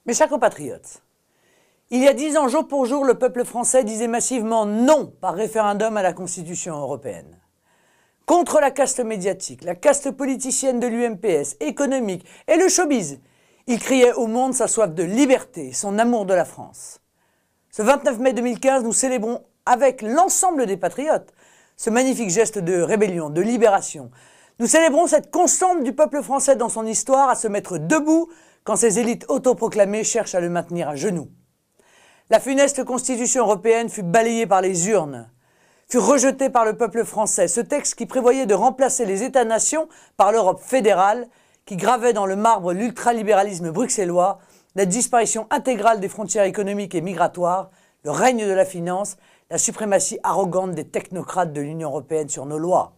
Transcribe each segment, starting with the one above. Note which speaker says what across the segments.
Speaker 1: Mes chers compatriotes, il y a 10 ans, jour pour jour, le peuple français disait massivement non par référendum à la Constitution européenne. Contre la caste médiatique, la caste politicienne de l'UMPS, économique et le showbiz, il criait au monde sa soif de liberté, son amour de la France. Ce 29 mai 2015, nous célébrons avec l'ensemble des patriotes ce magnifique geste de rébellion, de libération. Nous célébrons cette constante du peuple français dans son histoire à se mettre debout quand ses élites autoproclamées cherchent à le maintenir à genoux. La funeste Constitution européenne fut balayée par les urnes, fut rejetée par le peuple français. Ce texte qui prévoyait de remplacer les États-nations par l'Europe fédérale, qui gravait dans le marbre l'ultralibéralisme bruxellois, la disparition intégrale des frontières économiques et migratoires, le règne de la finance, la suprématie arrogante des technocrates de l'Union européenne sur nos lois.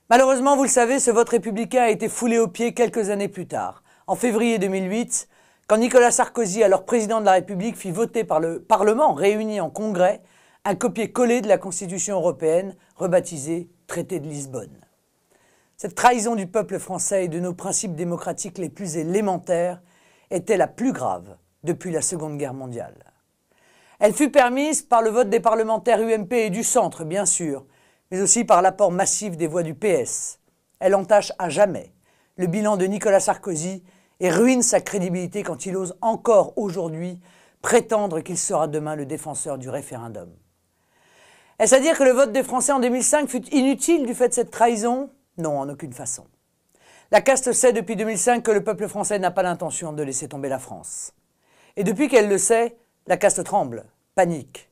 Speaker 1: Malheureusement, vous le savez, ce vote républicain a été foulé aux pieds quelques années plus tard, en février 2008, quand Nicolas Sarkozy, alors président de la République, fit voter par le Parlement réuni en congrès un copier-coller de la Constitution européenne, rebaptisée Traité de Lisbonne. Cette trahison du peuple français et de nos principes démocratiques les plus élémentaires était la plus grave depuis la Seconde Guerre mondiale. Elle fut permise par le vote des parlementaires UMP et du centre, bien sûr, mais aussi par l'apport massif des voix du PS. Elle entache à jamais le bilan de Nicolas Sarkozy et ruine sa crédibilité quand il ose encore aujourd'hui prétendre qu'il sera demain le défenseur du référendum. Est-ce à dire que le vote des Français en 2005 fut inutile du fait de cette trahison? Non, en aucune façon. La caste sait depuis 2005 que le peuple français n'a pas l'intention de laisser tomber la France. Et depuis qu'elle le sait, la caste tremble, panique.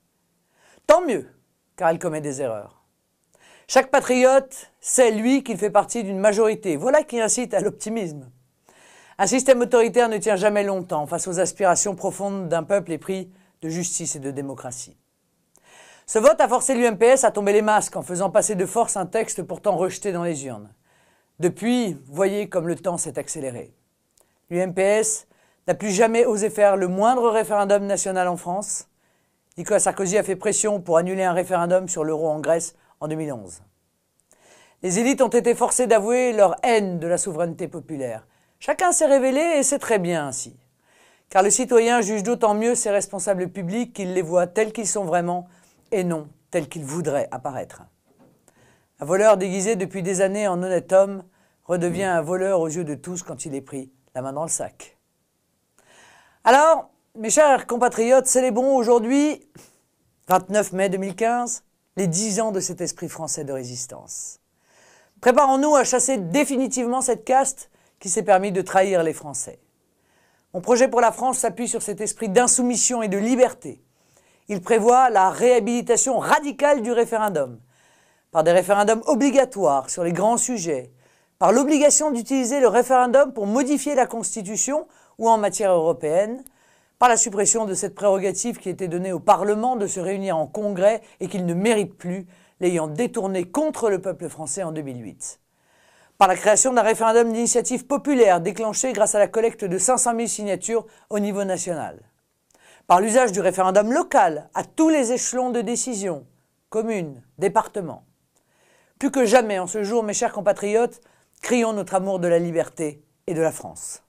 Speaker 1: Tant mieux, car elle commet des erreurs. Chaque patriote sait, lui, qu'il fait partie d'une majorité. Voilà qui incite à l'optimisme. Un système autoritaire ne tient jamais longtemps face aux aspirations profondes d'un peuple épris de justice et de démocratie. Ce vote a forcé l'UMPS à tomber les masques en faisant passer de force un texte pourtant rejeté dans les urnes. Depuis, voyez comme le temps s'est accéléré. L'UMPS n'a plus jamais osé faire le moindre référendum national en France. Nicolas Sarkozy a fait pression pour annuler un référendum sur l'euro en Grèce en 2011. Les élites ont été forcées d'avouer leur haine de la souveraineté populaire. Chacun s'est révélé et c'est très bien ainsi. Car le citoyen juge d'autant mieux ses responsables publics qu'il les voit tels qu'ils sont vraiment et non tels qu'ils voudraient apparaître. Un voleur déguisé depuis des années en honnête homme redevient un voleur aux yeux de tous quand il est pris la main dans le sac. Alors, mes chers compatriotes, célébrons aujourd'hui, 29 mai 2015, les 10 ans de cet esprit français de résistance. Préparons-nous à chasser définitivement cette caste qui s'est permis de trahir les Français. Mon projet pour la France s'appuie sur cet esprit d'insoumission et de liberté. Il prévoit la réhabilitation radicale du référendum, par des référendums obligatoires sur les grands sujets, par l'obligation d'utiliser le référendum pour modifier la Constitution ou en matière européenne, par la suppression de cette prérogative qui était donnée au Parlement de se réunir en congrès et qu'il ne mérite plus, l'ayant détourné contre le peuple français en 2008. Par la création d'un référendum d'initiative populaire déclenché grâce à la collecte de 500 000 signatures au niveau national. Par l'usage du référendum local à tous les échelons de décision, communes, départements. Plus que jamais en ce jour, mes chers compatriotes, crions notre amour de la liberté et de la France.